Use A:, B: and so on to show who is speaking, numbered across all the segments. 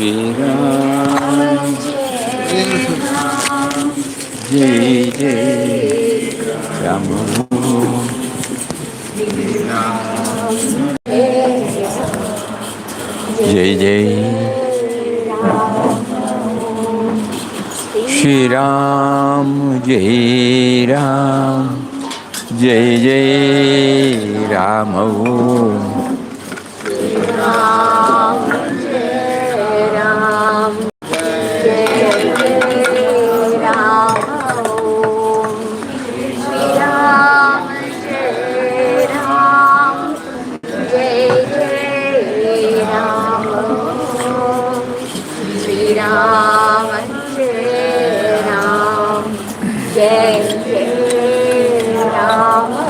A: Ram, Jai Jai Ram, Jai Jai Shri Ram, Jai Ram, Jai Jai Ram, Shri Ram, Jai Ram,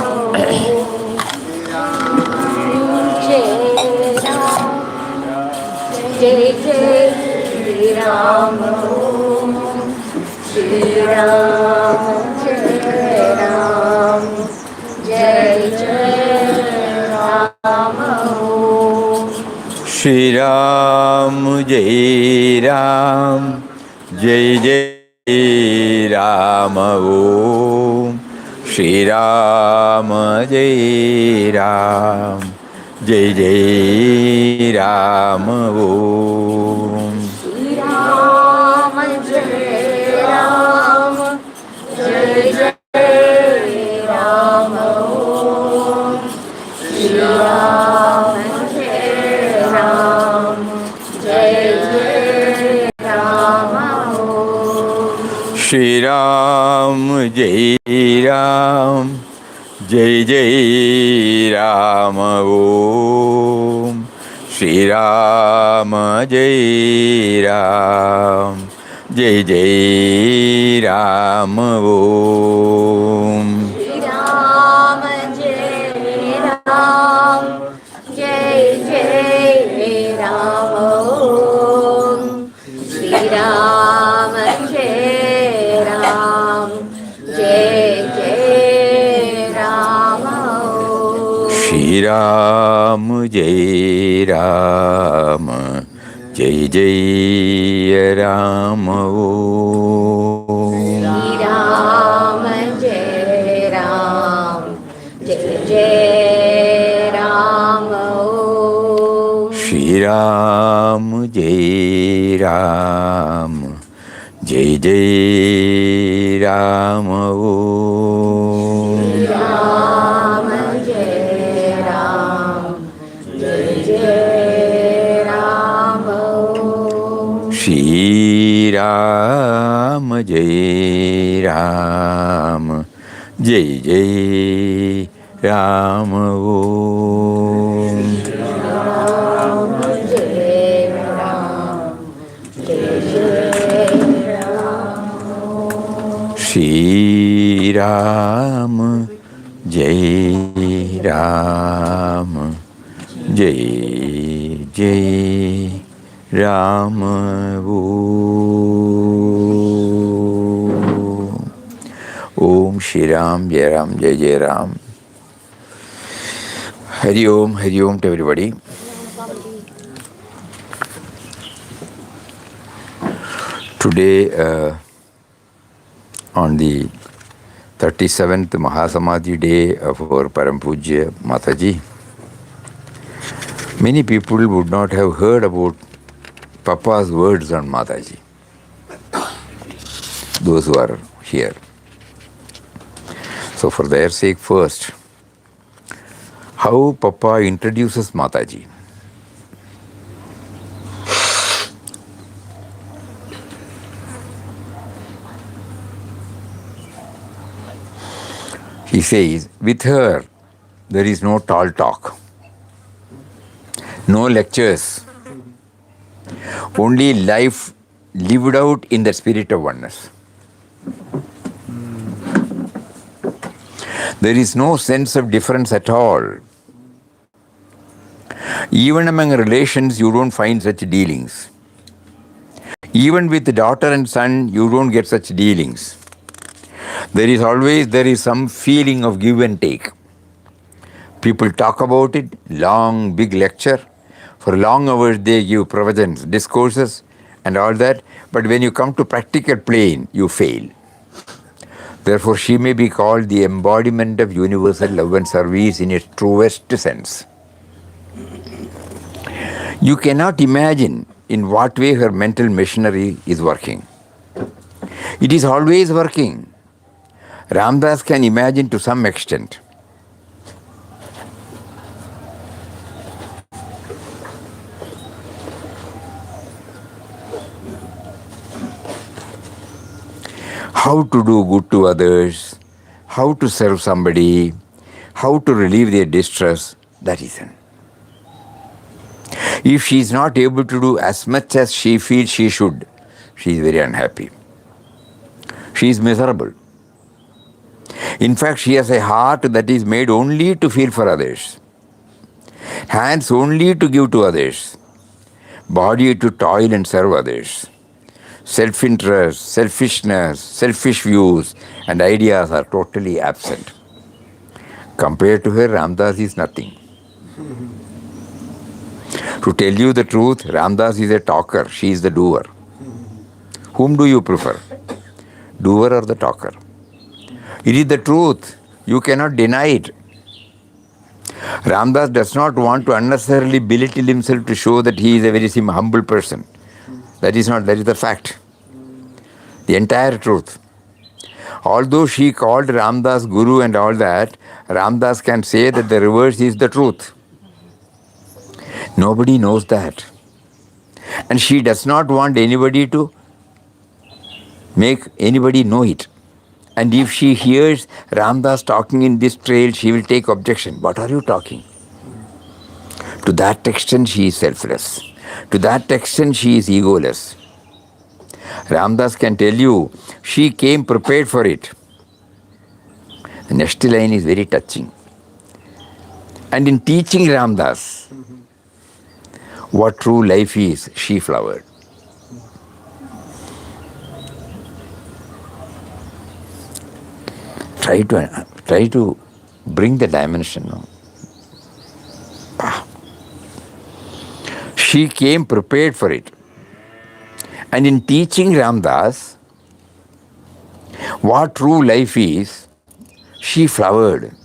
A: Jai Jai Ram, Om. Shri Ram, Jai Ram, Jai Jai Ram, Om. Shri Ram, Jai Ram, Jai Jai Ram, Om. Shri Ram, Shri Ram, Jai Ram, Jai Jai Ram, Om. Shri Ram, Jai Ram, Jai Jai Ram, Om. Shri Ram, Jai Ram, Jai Jai Ram, Om. Shri Ram, Jai Ram, Jai Jai Ram, Om. Shri Ram, Jai Ram, Jai Jai Ram, Om. Shri Ram, Jai Ram, Jai Jai Ram, Om. Shri Ram, Jai Ram, Jai Jai Ram, Om. Shri Ram, Jai Ram, Jai Jai Ram, Om. Shri Ram, Jai Ram, Jai Jai Ram, Om. Shri Ram, Jai Ram, Jai Jai Ram, Om. Shri Ram, Jai Ram, Jai Jai Ram. Hari Om to everybody. Today, on the 37th Mahasamadhi day of our Param Pujya Mataji, many people would not have heard about Papa's words on Mataji, those who are here. So for their sake first, how Papa introduces Mataji. He says, with her, there is no tall talk, no lectures, only life lived out in the spirit of oneness. There is no sense of difference at all. Even among relations, you don't find such dealings. Even with daughter and son, you don't get such dealings. There is some feeling of give and take. People talk about it, long, big lecture, For long hours they give pravachans, discourses and all that, but when you come to practical plane, you fail. Therefore, she may be called the embodiment of universal love and service in its truest sense. You cannot imagine in what way her mental machinery is working. It is always working. Ramdas can imagine to some extent. How to do good to others, how to serve somebody, how to relieve their distress, that is it. If she is not able to do as much as she feels she should, she is very unhappy. She is miserable. In fact, she has a heart that is made only to feel for others, hands only to give to others, body to toil and serve others. Self-interest, selfishness, selfish views and ideas are totally absent. Compared to her, Ramdas is nothing. To tell you the truth, Ramdas is a talker, she is the doer. Whom do you prefer? Doer or the talker? It is the truth. You cannot deny it. Ramdas does not want to unnecessarily belittle himself to show that he is a very humble person. That is the fact. The entire truth. Although she called Ramdas Guru and all that, Ramdas can say that the reverse is the truth. Nobody knows that. And she does not want anybody to make anybody know it. And if she hears Ramdas talking in this trail, she will take objection. What are you talking? To that extent, she is selfless. To that extent, she is egoless. Ramdas can tell you, she came prepared for it. The next line is very touching. And in teaching Ramdas what true life is, she flowered. Try to bring the dimension. No? She came prepared for it. And in teaching Ramdas what true life is, she flowered,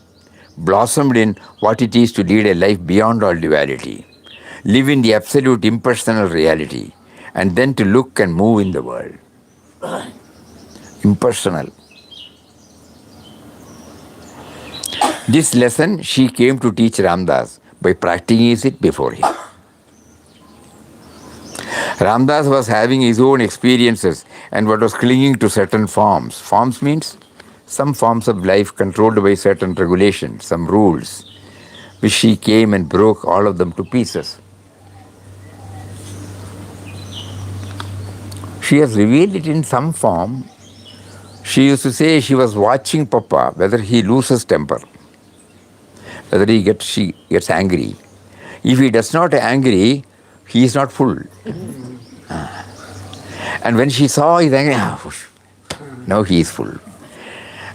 A: blossomed in what it is to lead a life beyond all duality, live in the absolute impersonal reality, and then to look and move in the world. Impersonal. This lesson she came to teach Ramdas by practicing it before him. Ramdas was having his own experiences and was clinging to certain forms. Forms means some forms of life controlled by certain regulations, some rules, which she came and broke all of them to pieces. She has revealed it in some form. She used to say she was watching Papa, whether he loses temper, whether she gets angry. If he does not angry, he is not full. And when she saw his anger, now he is full.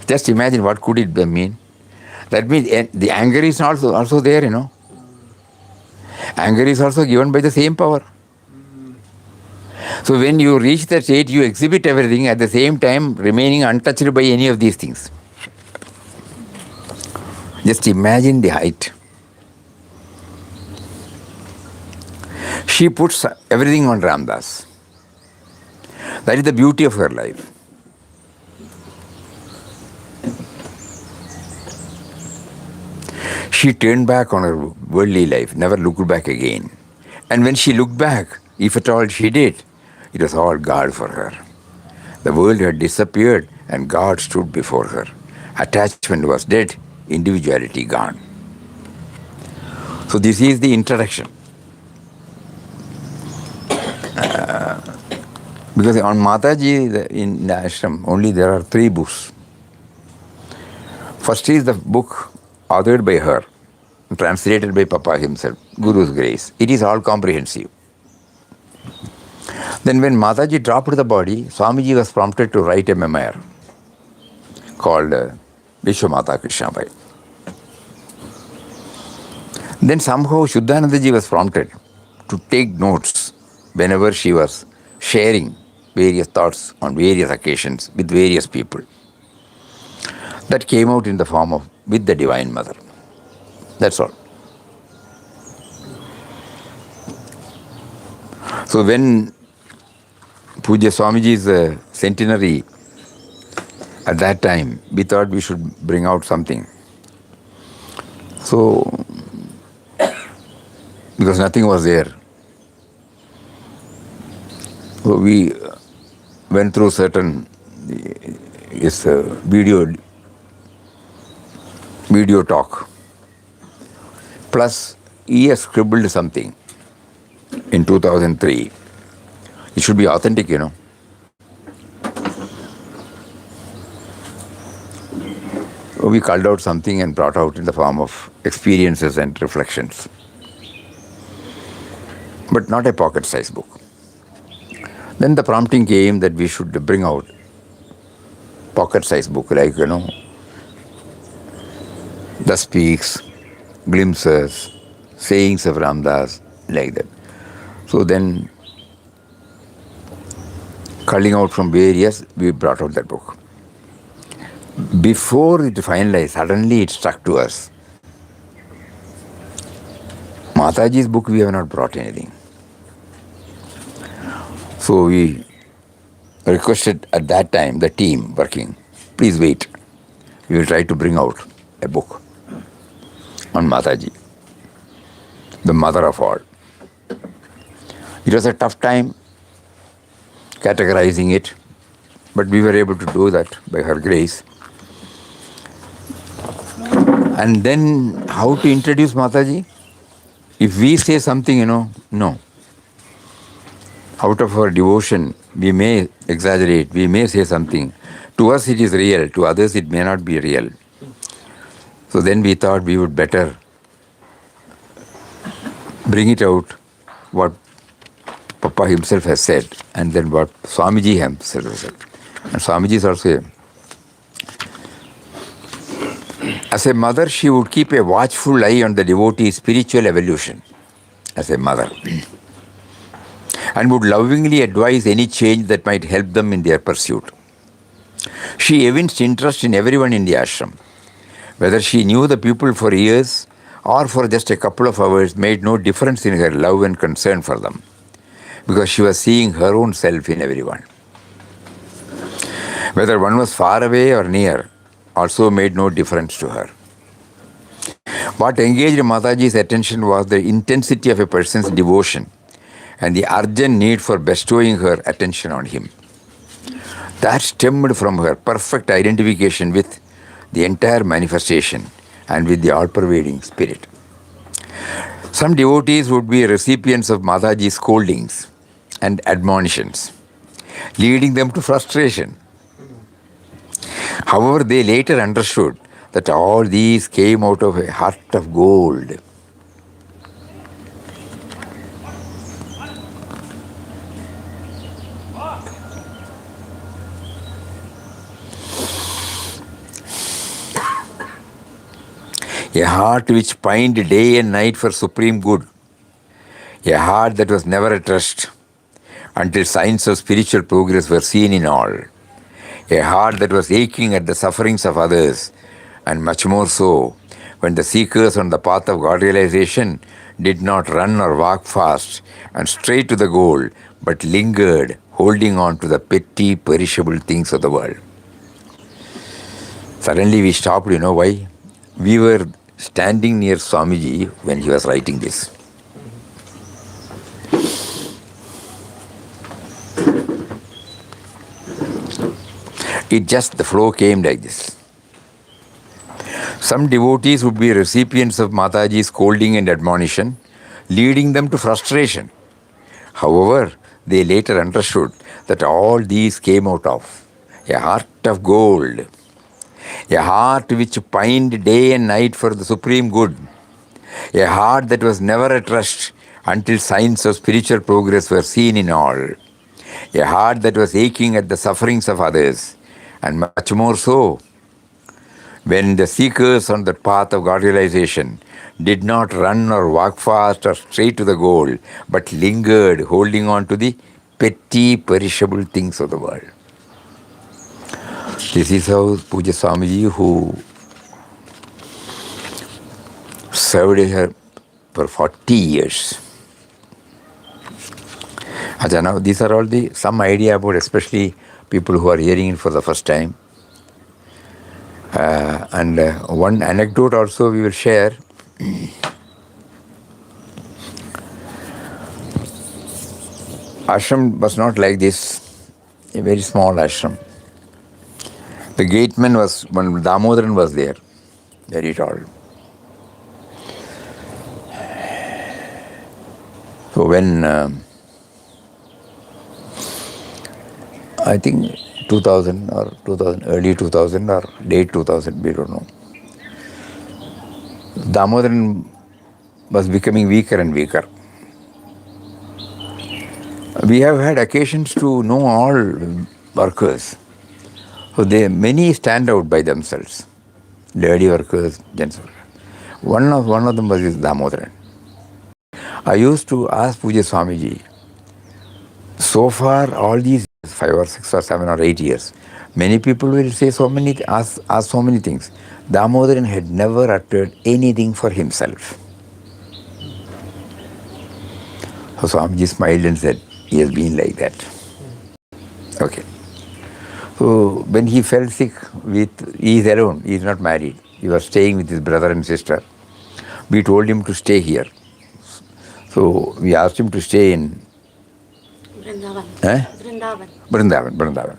A: Just imagine what could it mean. That means the anger is also there, Anger is also given by the same power. So when you reach that state, you exhibit everything at the same time remaining untouched by any of these things. Just imagine the height. She puts everything on Ramdas. That is the beauty of her life. She turned back on her worldly life, never looked back again. And when she looked back, if at all she did, it was all God for her. The world had disappeared and God stood before her. Attachment was dead, individuality gone. So this is the introduction. Because on Mataji in the ashram, only there are 3 books. First is the book authored by her, translated by Papa himself, Guru's Grace. It is all comprehensive. Then when Mataji dropped the body, Swamiji was prompted to write a memoir called Vishwamata Krishnabai. Then somehow Shuddhanandaji was prompted to take notes whenever she was sharing various thoughts on various occasions with various people. That came out in the form of with the Divine Mother. That's all. So when Puja Swamiji's centenary, at that time, we thought we should bring out something. So, because nothing was there. So we went through certain video talk. Plus, he has scribbled something in 2003. It should be authentic, We culled out something and brought out in the form of experiences and reflections. But not a pocket-sized book. Then the prompting came that we should bring out pocket-sized book, like, The Speaks, Glimpses, Sayings of Ramdas, like that. So then, culling out from various, we brought out that book. Before it finalized, suddenly it struck to us. Mataji's book, we have not brought anything. So we requested at that time, the team working, please wait. We will try to bring out a book on Mataji, the mother of all. It was a tough time categorizing it, but we were able to do that by her grace. And then how to introduce Mataji? If we say something, no. Out of our devotion, we may exaggerate, we may say something. To us it is real, to others it may not be real. So then we thought we would better bring it out, what Papa himself has said, and then what Swamiji himself has said. And Swamiji is also as a mother, she would keep a watchful eye on the devotee's spiritual evolution as a mother, and would lovingly advise any change that might help them in their pursuit. She evinced interest in everyone in the ashram. Whether she knew the people for years or for just a couple of hours made no difference in her love and concern for them, because she was seeing her own self in everyone. Whether one was far away or near also made no difference to her. What engaged Mataji's attention was the intensity of a person's devotion and the urgent need for bestowing her attention on him. That stemmed from her perfect identification with the entire manifestation and with the all-pervading spirit. Some devotees would be recipients of Mataji's scoldings and admonitions, leading them to frustration. However, they later understood that all these came out of a heart of gold. A heart which pined day and night for supreme good. A heart that was never at rest until signs of spiritual progress were seen in all. A heart that was aching at the sufferings of others, and much more so when the seekers on the path of God realization did not run or walk fast and straight to the goal, but lingered, holding on to the petty, perishable things of the world. Suddenly we stopped, why? We were standing near Swamiji when he was writing this. The flow came like this. Some devotees would be recipients of Mataji's scolding and admonition, leading them to frustration. However, they later understood that all these came out of a heart of gold, a heart which pined day and night for the supreme good, a heart that was never at rest until signs of spiritual progress were seen in all, a heart that was aching at the sufferings of others, and much more so When the seekers on the path of God realization did not run or walk fast or straight to the goal, but lingered, holding on to the petty, perishable things of the world. This is how Puja Swamiji, who served her for 40 years. Acha, now these are all the some idea about especially people who are hearing it for the first time. And one anecdote also we will share. Ashram was not like this, a very small ashram. The gateman was, when Damodaran was there, very tall. So when, I think 2000 or 2000, early 2000 or late 2000, we don't know. Damodaran was becoming weaker and weaker. We have had occasions to know all workers. So many stand out by themselves. Lady workers, gents workers. One of them was this Damodaran. I used to ask Puja Swamiji, so far all these 5 or 6 or 7 or 8 years, many people will say ask so many things. Damodaran had never uttered anything for himself. So Swamiji smiled and said, he has been like that. Okay. So when he fell sick, he is alone, he is not married. He was staying with his brother and sister. We told him to stay here. So we asked him to stay in Vrindavan.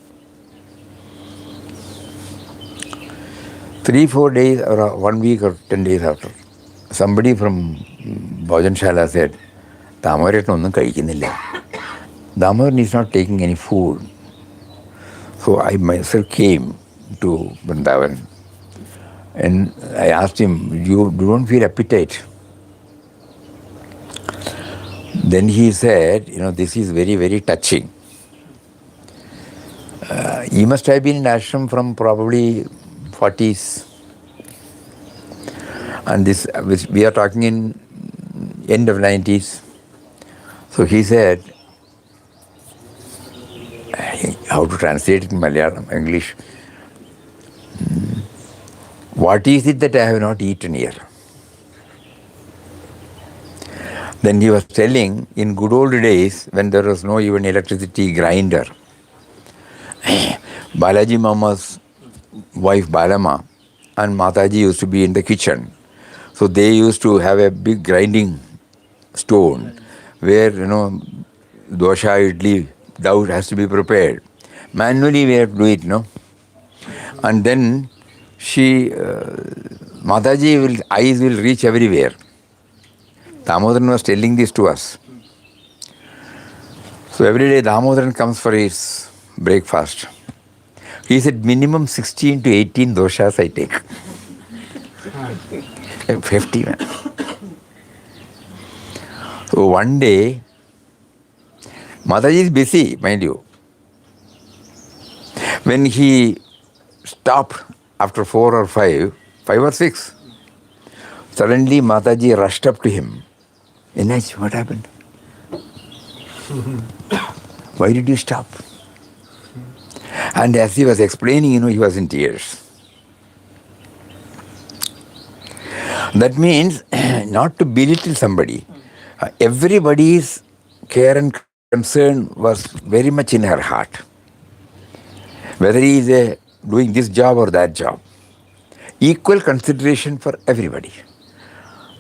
A: 3-4 days or 1 week or 10 days after, somebody from Bhojanshala said, Damodaran is not taking any food. So I myself came to Vrindavan and I asked him, you don't feel appetite? Then he said, this is very, very touching. He must have been in ashram from probably 40s. And this, we are talking in end of 90s. So he said, how to translate it in Malayalam, English? What is it that I have not eaten here? Then he was telling, in good old days, when there was no even electricity grinder, Balaji Mama's wife Balama and Mataji used to be in the kitchen. So they used to have a big grinding stone where, dosha, idli, dough has to be prepared. Manually we have to do it, And then Mataji eyes will reach everywhere. Damodaran was telling this to us. So every day Damodaran comes for his breakfast. He said minimum 16 to 18 doshas I take. 50. So one day, Mataji is busy, mind you. When he stopped after 4 or 5 or 6, suddenly Mataji rushed up to him. Inaj, what happened? Why did you stop? And as he was explaining, he was in tears. That means not to belittle somebody. Everybody's care and concern was very much in her heart. Whether he is doing this job or that job. Equal consideration for everybody.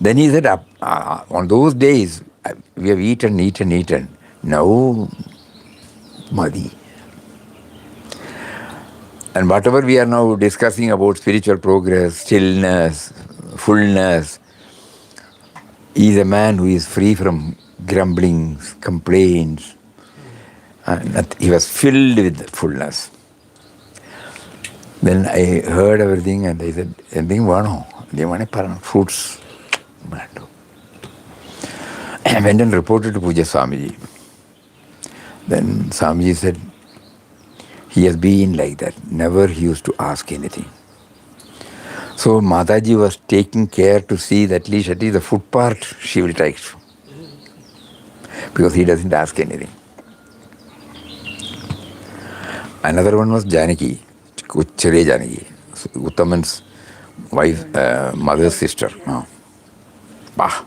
A: Then he said, on those days, we have eaten. Now, Madi. And whatever we are now discussing about spiritual progress, stillness, fullness, he is a man who is free from grumblings, complaints. And he was filled with fullness. Then I heard everything and I said, anything vano? They want fruits. I went and reported to Puja Swamiji. Then Swamiji said, he has been like that. Never he used to ask anything. So Mataji was taking care to see that at least the food part she will take, because he doesn't ask anything. Another one was Janaki, Chare Janaki, Uttaman's wife, mother's sister. Bah.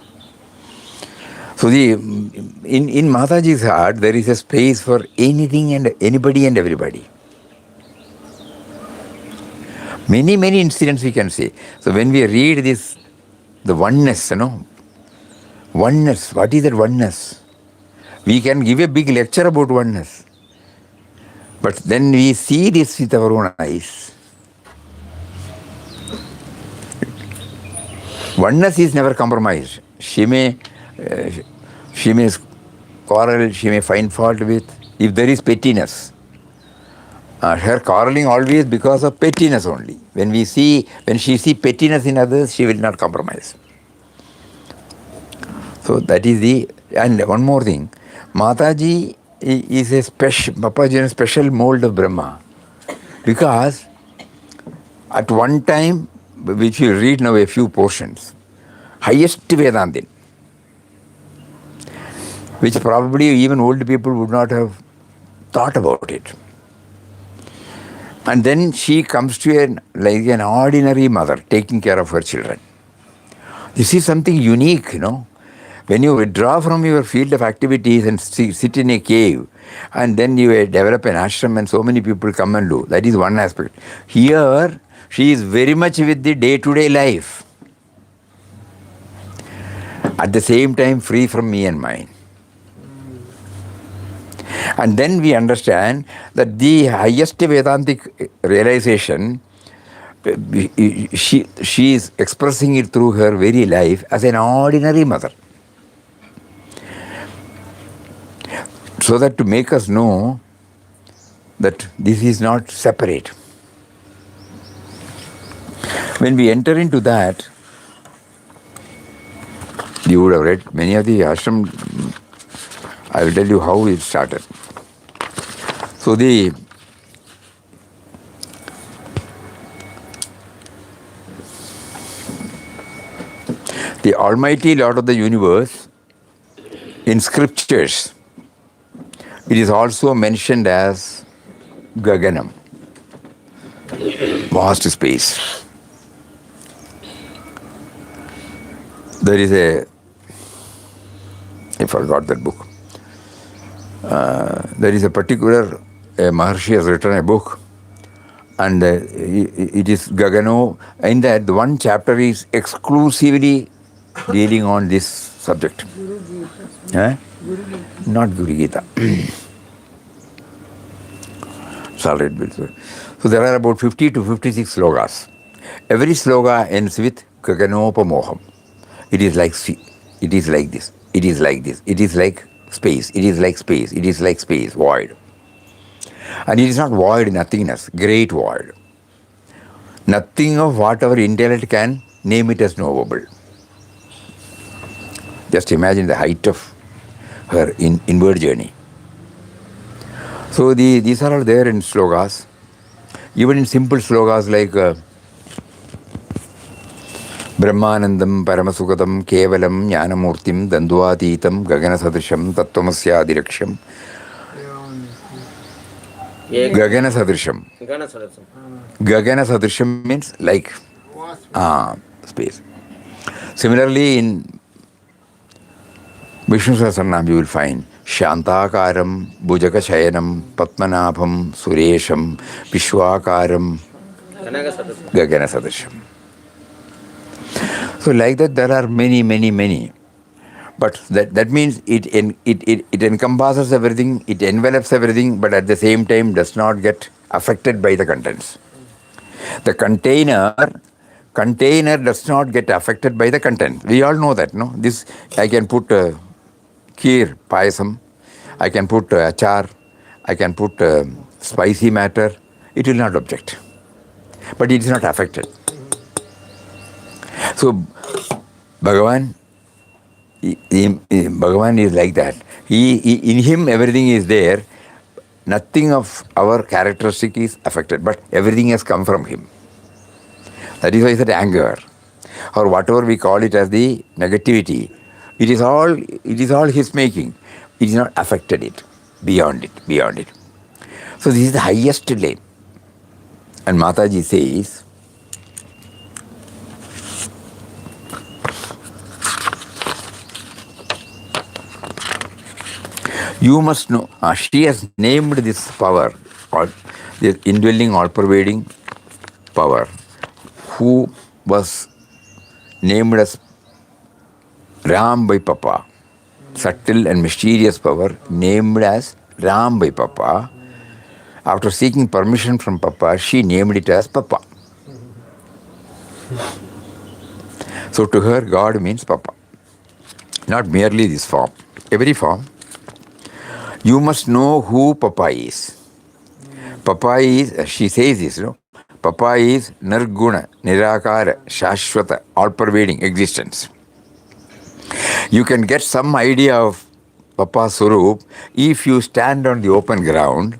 A: So in Mataji's heart there is a space for anything and anybody and everybody. Many incidents we can see. So when we read this, the oneness, oneness, what is that oneness? We can give a big lecture about oneness. But then we see this with our own eyes. Oneness is never compromised. She may quarrel, she may find fault with, if there is pettiness. Her quarreling always because of pettiness only. When she see pettiness in others, she will not compromise. So that is and one more thing, Mataji is Papaji is a special mold of Brahma, because at one time, which we read now a few portions, highest Vedantin, which probably even old people would not have thought about it. And then she comes to like an ordinary mother taking care of her children. This is something unique, When you withdraw from your field of activities and sit in a cave, and then you develop an ashram and so many people come and do, that is one aspect. Here, she is very much with the day-to-day life. At the same time, free from me and mine. And then we understand that the highest Vedantic realization, she is expressing it through her very life as an ordinary mother. So that to make us know that this is not separate. When we enter into that, you would have read many of the ashram. I will tell you how it started. So the Almighty Lord of the universe, in scriptures, it is also mentioned as Gaganam, vast space. There is I forgot that book. There is a particular Maharshi has written a book, and it is Gagano. In that, the one chapter is exclusively dealing on this subject. Not Guru Gita. Solid. So there are about 50 to 56 slokas. Every sloka ends with Gaganopamoham. It is like it is like this. It is like this. It is like space. It is like space. It is like space. Void. And it is not void, nothingness. Great void. Nothing of what our intellect can name it as knowable. Just imagine the height of her inward journey. So these are all there in slokas. Even in simple slokas like Brahmanandam Paramasukadam Kevalam Jnanamurtim Dandvatitam Gaganasadrisham Tattvamasya Adiraksham. Gaganasadrisham. Gaganasadrisham means like space. Similarly, in Vishnu Sahasranam you will find Shantakaram, Bhujaka Shayanam, Patmanabham, Suresham, Vishwakaram, Gaganasadrisham. So like that there are many. But that means it encompasses everything, it envelops everything, but at the same time does not get affected by the contents. The container does not get affected by the content. We all know that, no? This, I can put kheer, payasam, I can put achar, I can put spicy matter, it will not object. But it is not affected. So Bhagavan is like that. In him everything is there. Nothing of our characteristic is affected, but everything has come from him. That is why it's that anger, or whatever we call it as the negativity. It is all his making. It is not affected it, beyond it, beyond it. So this is the highest lane. And Mataji says, you must know, she has named this power, or this indwelling, all-pervading power, who was named as Ram by Papa, subtle and mysterious power, named as Ram by Papa. After seeking permission from Papa, she named it as Papa. So to her, God means Papa, not merely this form, every form. You must know who Papa is. Papa is, she says this, Papa is Nirguna, Nirakara, Shashwata, all-pervading existence. You can get some idea of Papa's Swarup if you stand on the open ground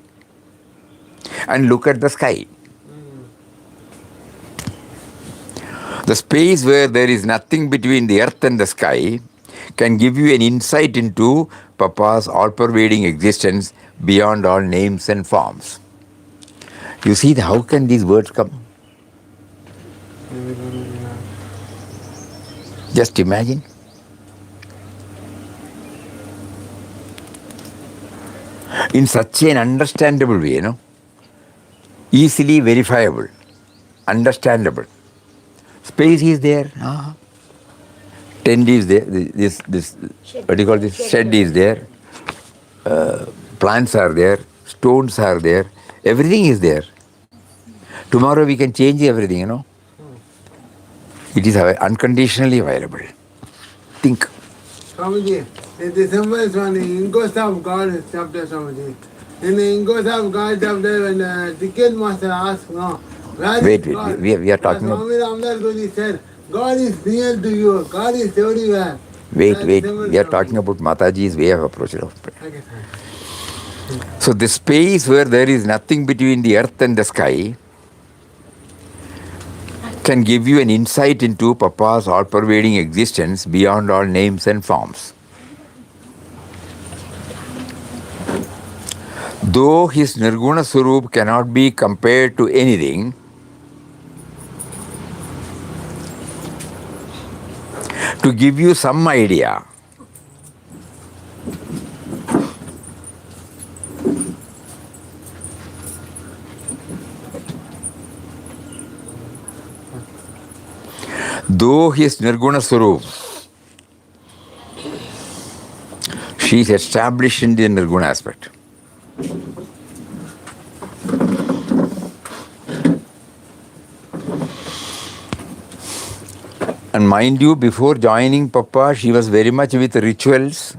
A: and look at the sky. The space where there is nothing between the earth and the sky can give you an insight into Papa's all-pervading existence beyond all names and forms. You see, how can these words come? Just imagine. In such an understandable way, easily verifiable, understandable. Space is there. Tent is there. This what do you call this? Shed is there. Plants are there. Stones are there. Everything is there. Tomorrow we can change everything, It is unconditionally available. Think.
B: Swamiji, in December, in Ghost of God chapter, Swamiji. In Ghost of God chapter, when the ticket master asked, where
A: Wait,
B: is God?
A: we are talking about...
B: Swami Ramdas Guru said, God is near to you, God is everywhere.
A: Wait, we are talking about Mataji's way of approach.
B: Okay,
A: so the space where there is nothing between the earth and the sky can give you an insight into Papa's all-pervading existence beyond all names and forms. Though his Nirguna Swarup cannot be compared to anything, to give you some idea, though his Nirguna Swarup, she is established in the Nirguna aspect. And mind you, before joining Papa, she was very much with rituals,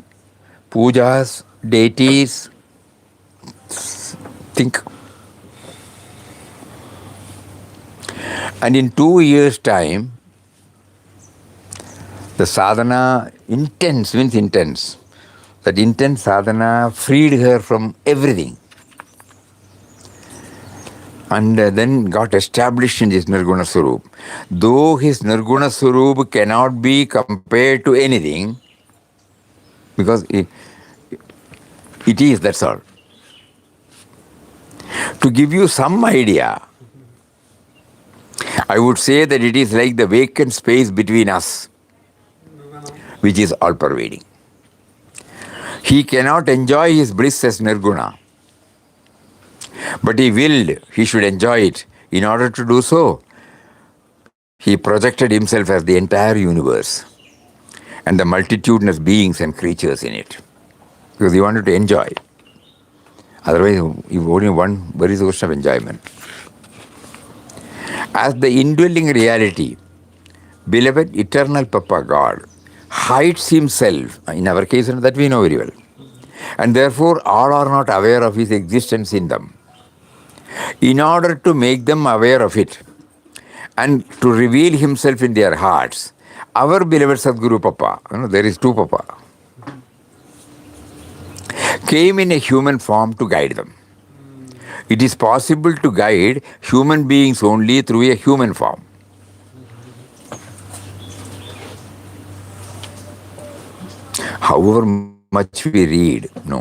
A: pujas, deities. Think. And in 2 years' time, the sadhana, intense means intense. That intense sadhana freed her from everything. And then got established in this Nirguna Swarup. Though his Nirguna Swarup cannot be compared to anything, because it is, that's all. To give you some idea, I would say that it is like the vacant space between us, which is all-pervading. He cannot enjoy his bliss as Nirguna, but he willed he should enjoy it. In order to do so, he projected himself as the entire universe and the multitudinous beings and creatures in it, because he wanted to enjoy it. Otherwise, you only one very source of enjoyment. As the indwelling reality, beloved eternal Papa God hides himself, in our case that we know very well, and therefore all are not aware of his existence in them. In order to make them aware of it and to reveal himself in their hearts, our beloved Sadguru Papa, there is two Papa, came in a human form to guide them. It is possible to guide human beings only through a human form. however much we read, no.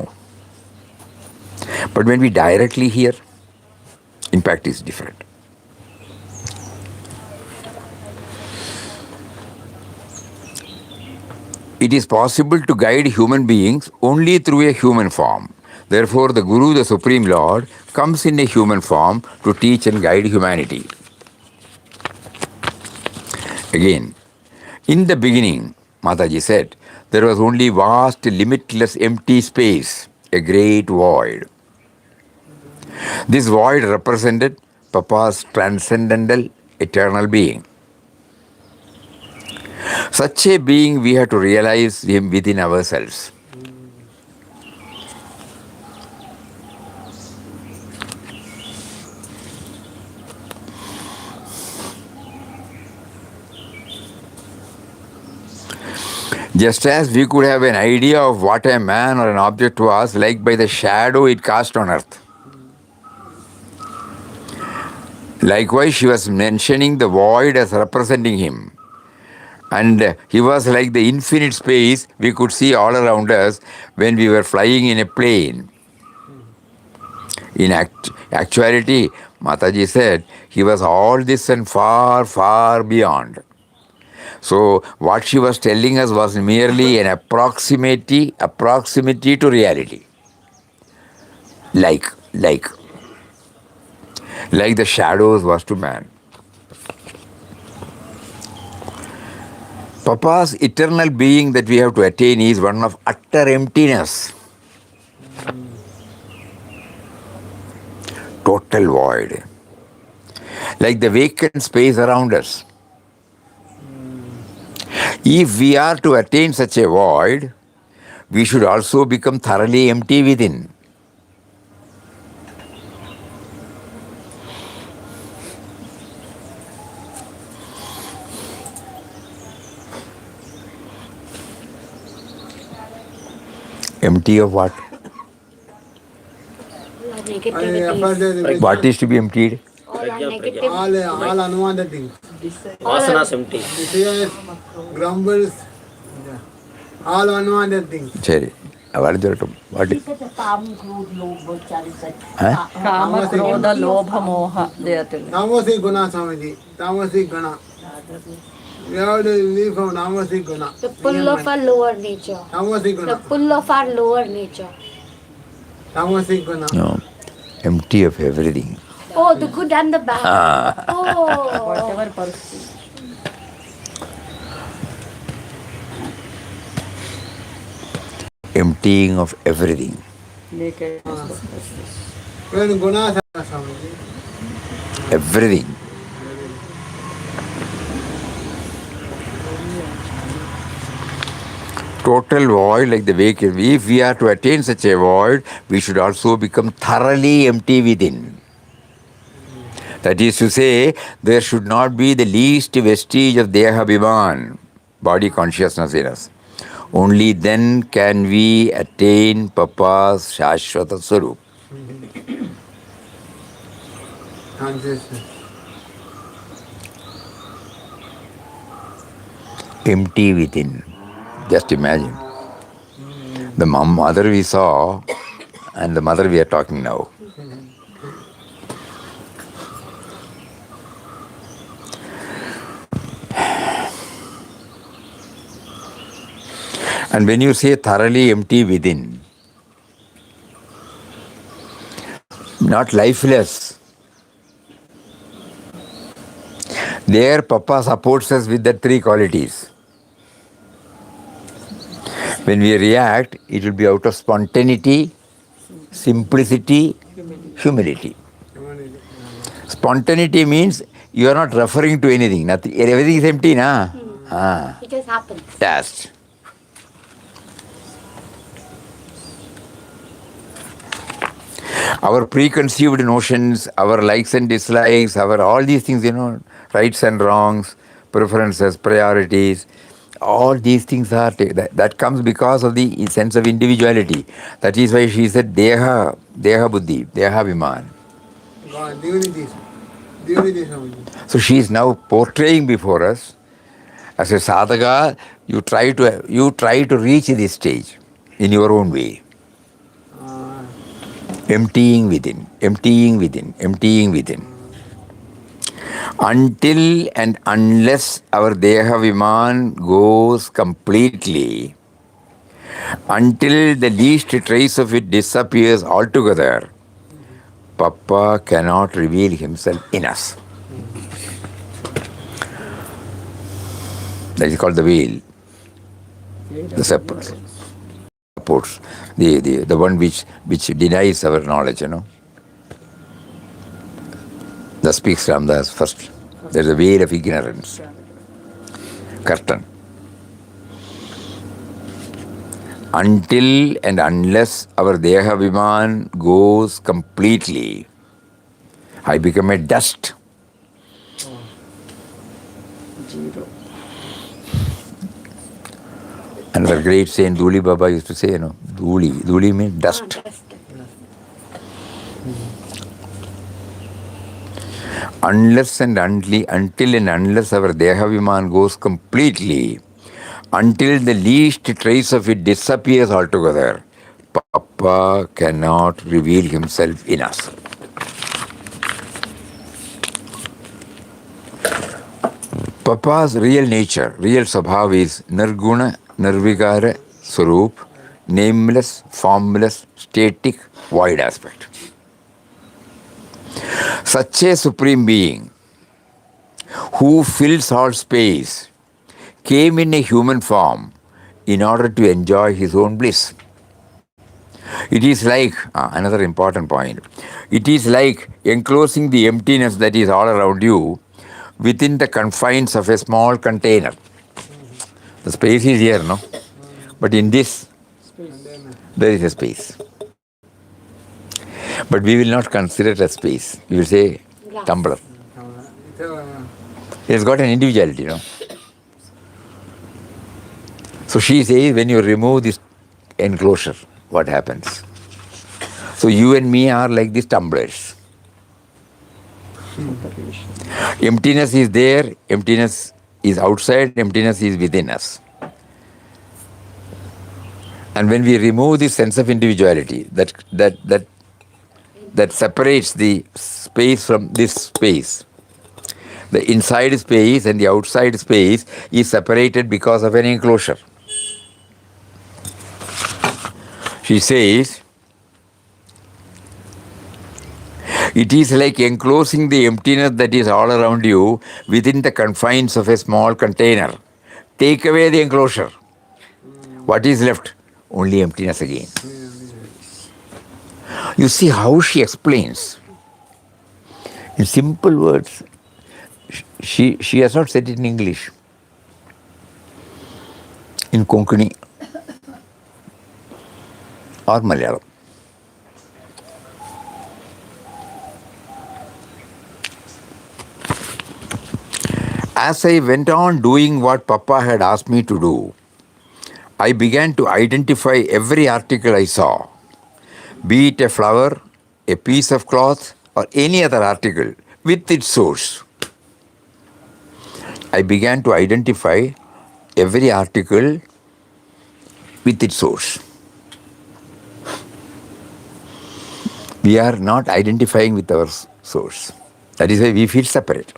A: But when we directly hear, impact is different. It is possible to guide human beings only through a human form. Therefore, the Guru, the Supreme Lord, comes in a human form to teach and guide humanity. Again, in the beginning, Mataji said, there was only vast, limitless, empty space, a great void. This void represented Papa's transcendental, eternal being. Such a being, we have to realize him within ourselves. Just as we could have an idea of what a man or an object was like by the shadow it cast on earth. Likewise, she was mentioning the void as representing him. And he was like the infinite space we could see all around us when we were flying in a plane. In actuality, Mataji said, he was all this and far, far beyond. So what she was telling us was merely an approximity to reality. Like the shadows was to man. Papa's eternal being that we have to attain is one of utter emptiness. Total void. Like the vacant space around us. If we are to attain such a void, we should also become thoroughly empty within. Empty of what?
C: Negativities.
A: What is to be emptied?
C: All are negative.
B: all unwanted things.
D: Vasanas empty.
B: Desires, grumbles, all unwanted things.
A: Seri. What is that? What is? Huh?
E: Kama, Krodha, Lobha, Moha, they are telling.
B: Tamasic guna, Swamiji. Tamasic guna. We have to leave from tamasic guna.
C: The pull of our lower nature.
B: Tamasic
C: The
B: guna.
C: pull of our lower nature.
B: Tamasic guna.
A: No. Empty of everything.
C: Oh, the good and the bad. Oh.
E: Whatever person.
A: Emptying of everything.
E: Naked.
B: When gunas are Swamiji.
A: Everything. Total void like the vacant. If we are to attain such a void, we should also become thoroughly empty within. That is to say, there should not be the least vestige of Deha Abhiman, body consciousness in us. Only then can we attain Papa's Shashvata Swarup.
B: Consciousness.
A: Empty within. Just imagine. The mother we saw and the mother we are talking now. And when you say thoroughly empty within, not lifeless. There Papa supports us with the three qualities. When we react, it will be out of spontaneity, simplicity, humility. Spontaneity means you are not referring to anything. Nothing, everything is empty, na?
C: It just happens.
A: Just. Our preconceived notions, our likes and dislikes, our all these things, rights and wrongs, preferences, priorities, all these things are, that comes because of the sense of individuality. That is why she said, Deha Buddhi, Deha Viman.
B: God, divinity Swamiji.
A: So she is now portraying before us As a sadhaka, you try to reach this stage in your own way. Emptying within, emptying within, emptying within. Until and unless our Deha Viman goes completely, until the least trace of it disappears altogether, Papa cannot reveal himself in us. That is called the veil, the supports, the one which denies our knowledge, Thus speaks Ramdas first. There is a veil of ignorance, curtain. Until and unless our Deha Viman goes completely, I become a dust.
E: Zero.
A: Another great saint, Dhuli Baba, used to say, Dhuli. Dhuli means dust. Until and unless our Deha Viman goes completely, until the least trace of it disappears altogether, Papa cannot reveal himself in us. Papa's real nature, real Swabhav is Nirguna, Nirvigara, Swarup, nameless, formless, static, void aspect. Such a supreme being who fills all space came in a human form in order to enjoy his own bliss. It is like, another important point, it is like enclosing the emptiness that is all around you within the confines of a small container. The space is here, no? But in this, there is a space. But we will not consider it a space. We will say tumbler. It has got an individuality, So she says, when you remove this enclosure, what happens? So you and me are like these tumblers. Emptiness is there, emptiness is outside, emptiness is within us. And when we remove this sense of individuality, that separates the space from this space, the inside space and the outside space is separated because of an enclosure. She says, it is like enclosing the emptiness that is all around you within the confines of a small container. Take away the enclosure. What is left? Only emptiness again. You see how she explains. In simple words, she has not said it in English. In Konkani or Malayalam. As I went on doing what Papa had asked me to do, I began to identify every article I saw, be it a flower, a piece of cloth, or any other article, with its source. I began to identify every article with its source. We are not identifying with our source. That is why we feel separate.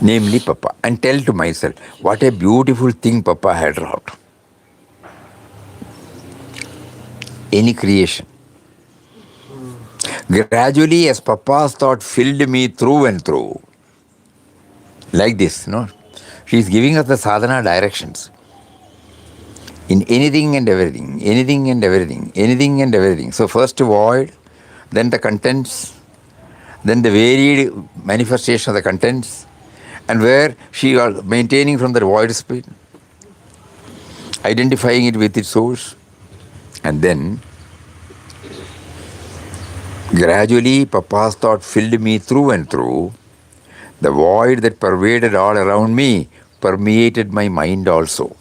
A: Namely Papa, and tell to myself, what a beautiful thing Papa had wrought. Any creation. Gradually, as Papa's thought filled me through and through, like this, she is giving us the sadhana directions. In anything and everything, anything and everything, anything and everything. So first void, then the contents, then the varied manifestation of the contents, and where she is maintaining from the void spirit, identifying it with its source, and then gradually Papa's thought filled me through and through. The void that pervaded all around me permeated my mind also.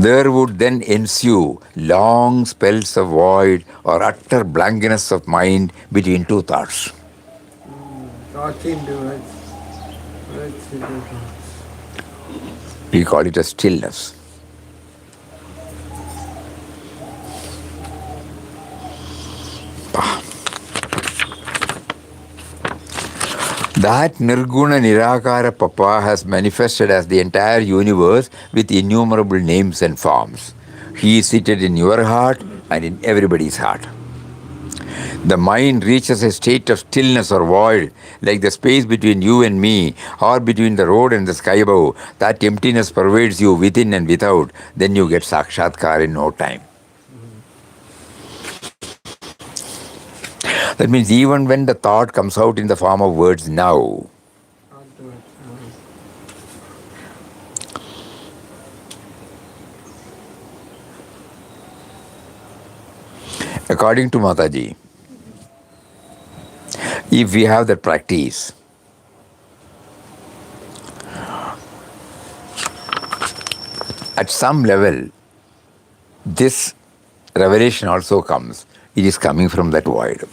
A: There would then ensue long spells of void or utter blankness of mind between two thoughts.
B: Thoughts into words. Words into thoughts.
A: We call it a stillness. That Nirguna Nirakara Papa has manifested as the entire universe with innumerable names and forms. He is seated in your heart and in everybody's heart. The mind reaches a state of stillness or void, like the space between you and me, or between the road and the sky above. That emptiness pervades you within and without. Then you get sakshatkar in no time. That means even when the thought comes out in the form of words now, according to Mataji, if we have that practice, at some level, this revelation also comes. It is coming from that void.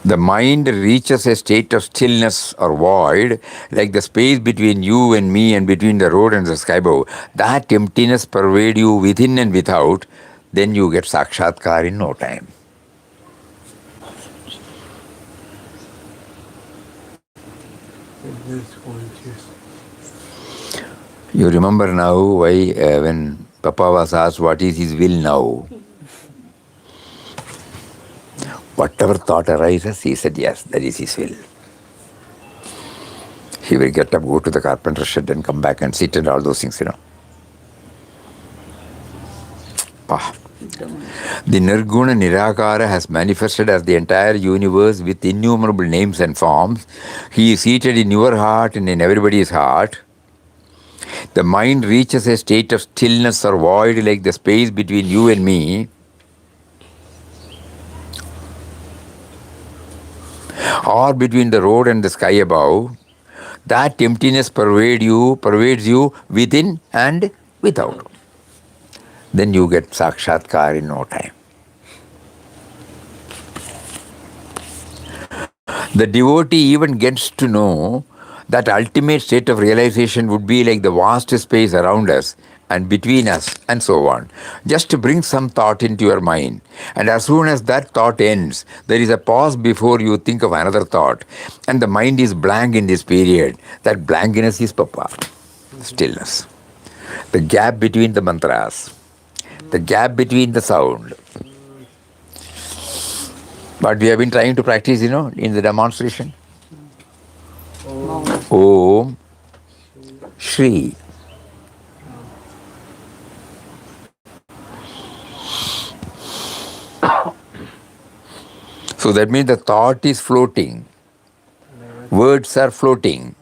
A: The mind reaches a state of stillness or void, like the space between you and me and between the road and the sky above. That emptiness pervades you within and without. Then you get sakshatkar in no time. You remember now why when Papa was asked what is his will now? Whatever thought arises, he said yes, that is his will. He will get up, go to the carpenter shed and come back and sit and all those things, The Nirguna Nirakara has manifested as the entire universe with innumerable names and forms. He is seated in your heart and in everybody's heart. The mind reaches a state of stillness or void like the space between you and me, or between the road and the sky above. That emptiness pervades you within and without. Then you get sakshatkar in no time. The devotee even gets to know that ultimate state of realization would be like the vast space around us and between us and so on. Just to bring some thought into your mind. And as soon as that thought ends, there is a pause before you think of another thought. And the mind is blank in this period. That blankness is Papa. Stillness. The gap between the mantras. The gap between the sound. But we have been trying to practice, in the demonstration. Om Shri. So that means the thought is floating. Words are floating.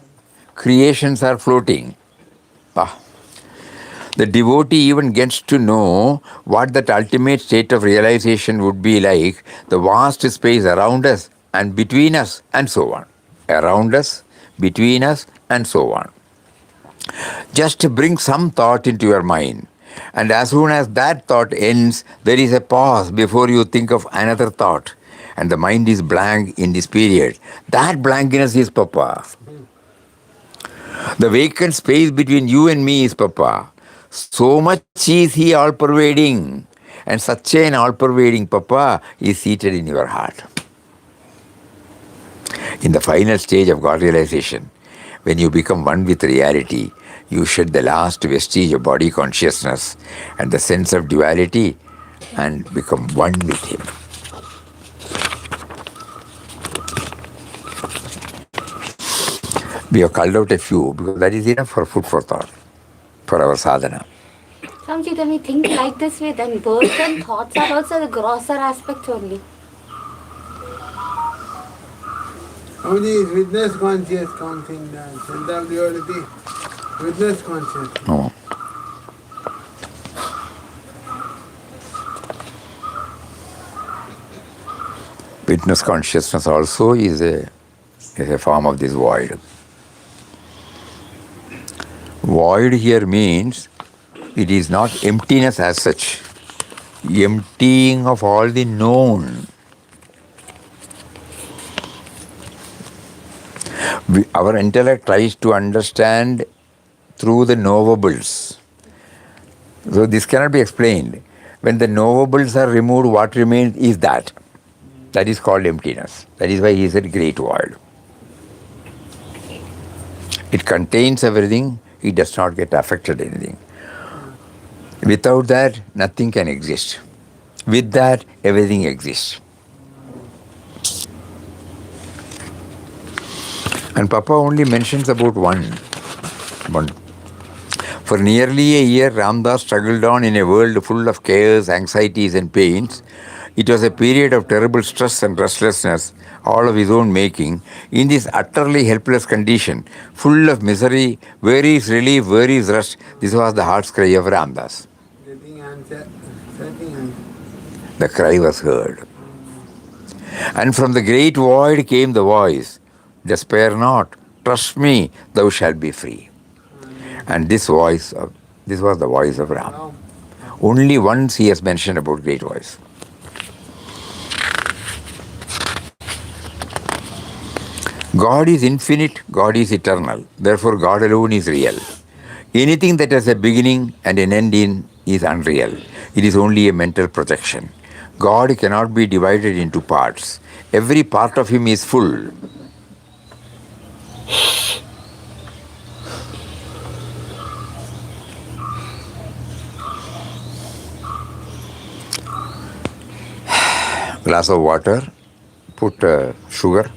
A: Creations are floating. The devotee even gets to know what that ultimate state of realization would be like, the vast space around us and between us and so on. Around us, between us and so on. Just to bring some thought into your mind. And as soon as that thought ends, there is a pause before you think of another thought. And the mind is blank in this period. That blankness is Papa. The vacant space between you and me is Papa. So much is He all-pervading. And such an all-pervading Papa is seated in your heart. In the final stage of God realization, when you become one with reality, you shed the last vestige of body consciousness and the sense of duality and become one with Him. We have culled out a few because that is enough for food for thought, for our sadhana.
C: Swamiji, when we think like this way, then words and thoughts are also the grosser aspect only.
B: Only is witness conscious counting the center of duality. Witness conscious.
A: No. Witness consciousness also is a form of this void. Void here means it is not emptiness as such. Emptying of all the known. Our intellect tries to understand through the knowables. So this cannot be explained. When the knowables are removed, what remains is that. That is called emptiness. That is why he said great void. It contains everything, it does not get affected anything. Without that, nothing can exist. With that, everything exists. And Papa only mentions about one. For nearly a year, Ramdas struggled on in a world full of chaos, anxieties, and pains. It was a period of terrible stress and restlessness, all of his own making. In this utterly helpless condition, full of misery, where is relief, where is rest? This was the heart's cry of Ramdas.
B: Getting answer, searching answer.
A: The cry was heard. And from the great void came the voice, despair not, trust me, thou shalt be free. And this was the voice of Ram.
B: Ram.
A: Only once he has mentioned about great voice. God is infinite, God is eternal. Therefore, God alone is real. Anything that has a beginning and an end in is unreal. It is only a mental projection. God cannot be divided into parts. Every part of him is full. Glass of water, put sugar.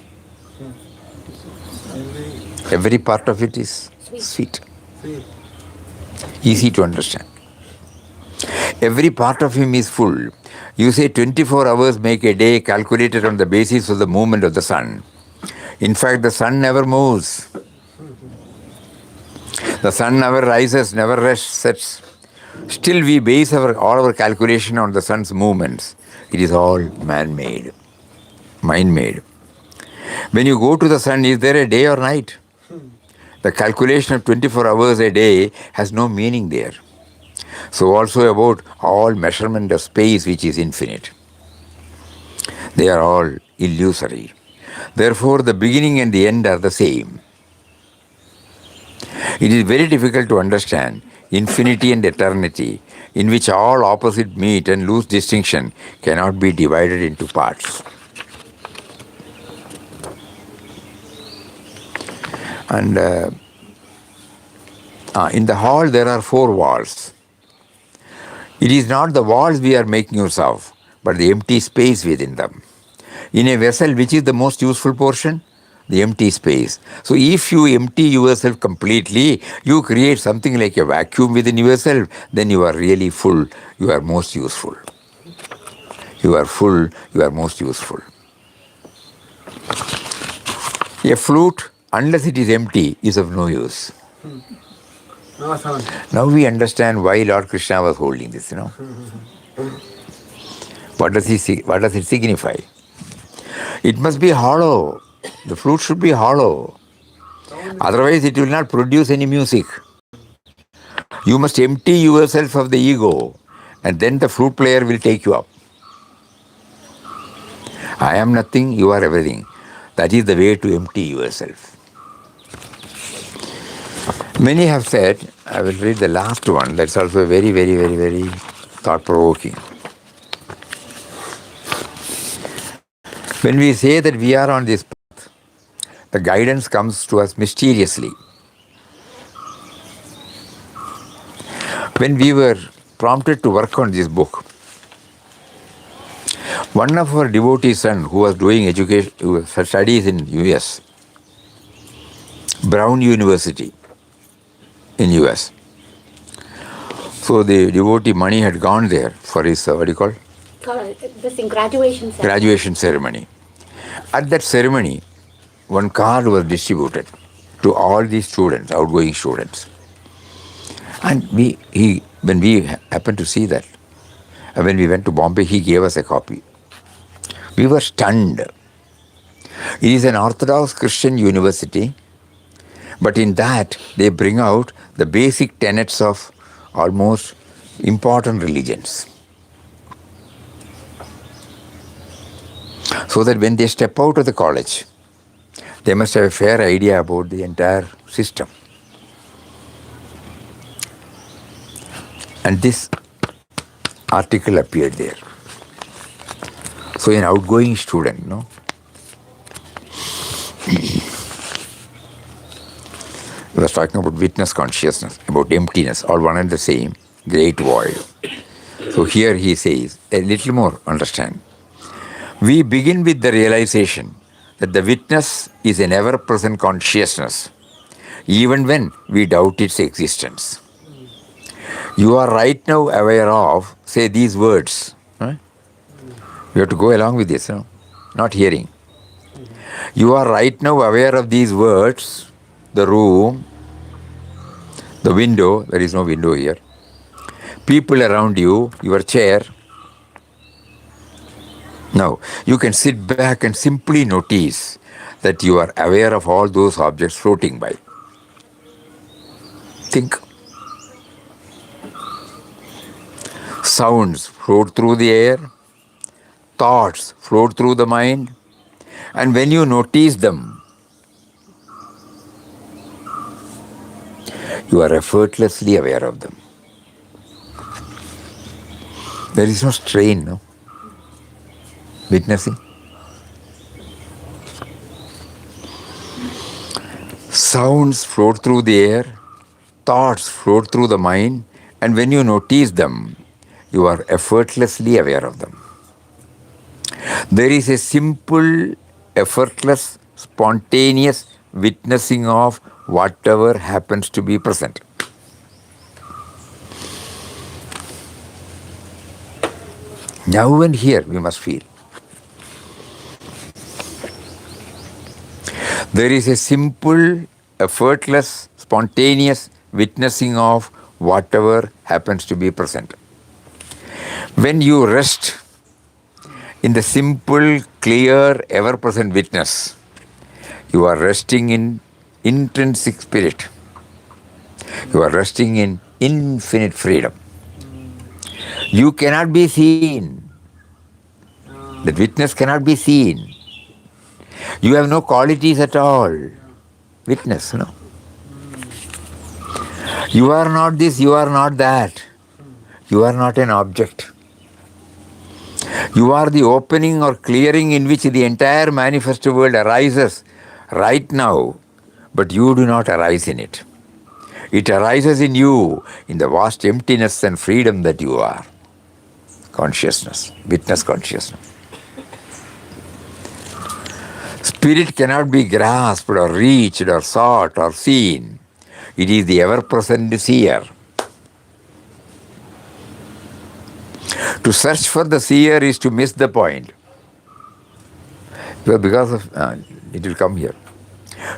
A: Every part of it is sweet.
B: Sweet.
A: Easy to understand. Every part of him is full. You say 24 hours make a day calculated on the basis of the movement of the sun. In fact, the sun never moves. The sun never rises, never rests, sets. Still we base all our calculation on the sun's movements. It is all man-made, mind-made. When you go to the sun, is there a day or night? The calculation of 24 hours a day has no meaning there. So also about all measurement of space which is infinite. They are all illusory. Therefore, the beginning and the end are the same. It is very difficult to understand infinity and eternity, in which all opposites meet and lose distinction, cannot be divided into parts. And in the hall there are 4 walls. It is not the walls we are making use of, but the empty space within them. In a vessel, which is the most useful portion? The empty space. So if you empty yourself completely, you create something like a vacuum within yourself, then you are really full, you are most useful. You are full, you are most useful. A flute, unless it is empty, is of no use.
B: No sound.
A: Now we understand why Lord Krishna was holding this, What does it signify? It must be hollow. The flute should be hollow. Otherwise it will not produce any music. You must empty yourself of the ego, and then the flute player will take you up. I am nothing, you are everything. That is the way to empty yourself. Many have said, I will read the last one, that's also very, very, very, very thought-provoking. When we say that we are on this path, the guidance comes to us mysteriously. When we were prompted to work on this book, one of our devotee son who was doing education, studies in US, Brown University in US. So the devotee money had gone there for his,
C: This in graduation ceremony.
A: graduation ceremony. At that ceremony, one card was distributed to all the students, outgoing students. And when we happened to see that, when we went to Bombay, he gave us a copy. We were stunned. It is an Orthodox Christian university, But in that, they bring out the basic tenets of almost important religions. So that when they step out of the college, they must have a fair idea about the entire system. And this article appeared there. So an outgoing student, he was talking about witness consciousness, about emptiness, all one and the same, great void. So here he says, a little more understand. We begin with the realization that the witness is an ever-present consciousness, even when we doubt its existence. You are right now aware of, say, these words. Right? You have to go along with this, not hearing. You are right now aware of these words, the room, the window, there is no window here, people around you, your chair. Now, you can sit back and simply notice that you are aware of all those objects floating by. Think. Sounds float through the air, thoughts float through the mind, and when you notice them, you are effortlessly aware of them. There is no strain, no? Witnessing. Sounds float through the air, thoughts float through the mind, and when you notice them, you are effortlessly aware of them. There is a simple, effortless, spontaneous witnessing of whatever happens to be present. Now and here we must feel. There is a simple, effortless, spontaneous witnessing of whatever happens to be present. When you rest in the simple, clear, ever-present witness, you are resting in intrinsic spirit. You are resting in infinite freedom. You cannot be seen. The witness cannot be seen. You have no qualities at all. Witness, You are not this, you are not that. You are not an object. You are the opening or clearing in which the entire manifest world arises right now, but you do not arise in it. It arises in you, in the vast emptiness and freedom that you are. Consciousness, witness consciousness. Spirit cannot be grasped or reached or sought or seen. It is the ever-present seer. To search for the seer is to miss the point. Because of, it will come here.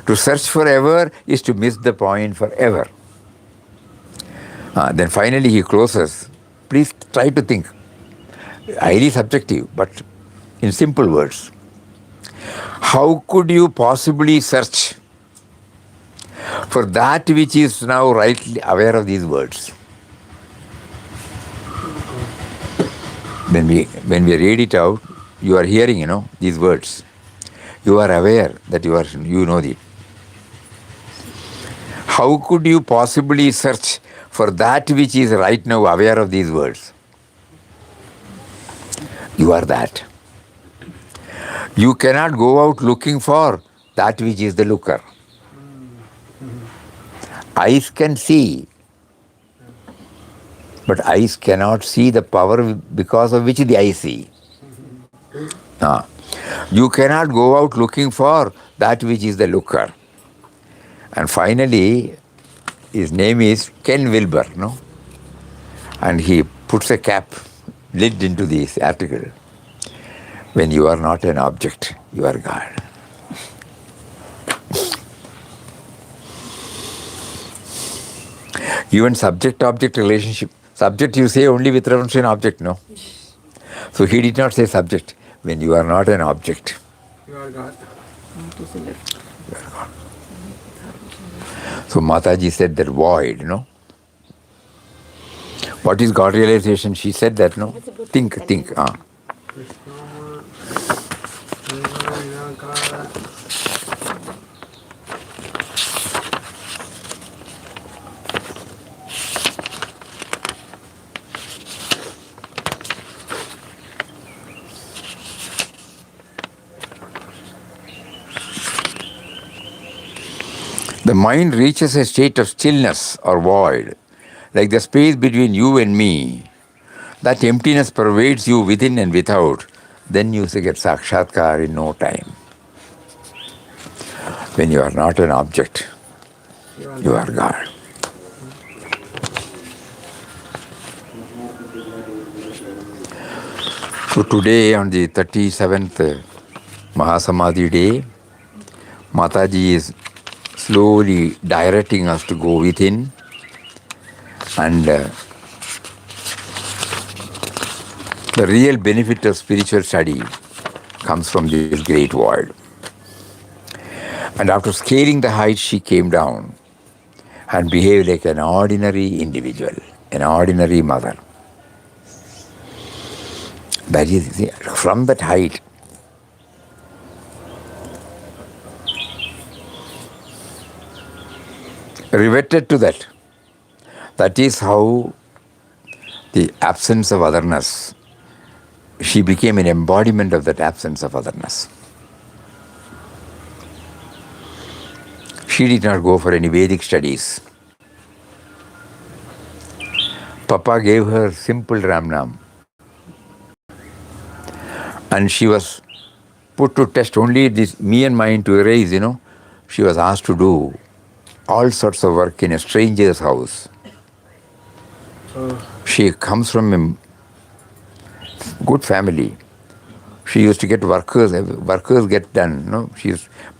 A: To search forever is to miss the point forever. Then finally he closes. Please try to think. Highly subjective, but in simple words. How could you possibly search for that which is now rightly aware of these words? When we read it out, you are hearing, these words. You are aware that you know it. How could you possibly search for that which is right now aware of these words? You are that. You cannot go out looking for that which is the looker. Eyes can see, but eyes cannot see the power because of which the eye see. You cannot go out looking for that which is the looker. And finally, his name is Ken Wilber, And he puts a cap, lid into this article. When you are not an object, you are God. Even subject-object relationship. Subject you say only with reference to an object, no? So he did not say subject. When you are not an object,
B: You are God.
A: you are God. So Mataji said that void, What is God realization? She said that, no? Think. The mind reaches a state of stillness or void, like the space between you and me. That emptiness pervades you within and without. Then you get sakshatkar in no time. When you are not an object, you are God. So today on the 37th Mahasamadhi day, Mataji is slowly directing us to go within and the real benefit of spiritual study comes from this great void. And after scaling the heights, she came down and behaved like an ordinary individual, an ordinary mother. That is, from that height, riveted to that. That is how the absence of otherness, she became an embodiment of that absence of otherness. She did not go for any Vedic studies. Papa gave her simple Ramnam. And she was put to test only this me and mine to erase, She was asked to do all sorts of work in a stranger's house. She comes from a good family. She used to get workers get done,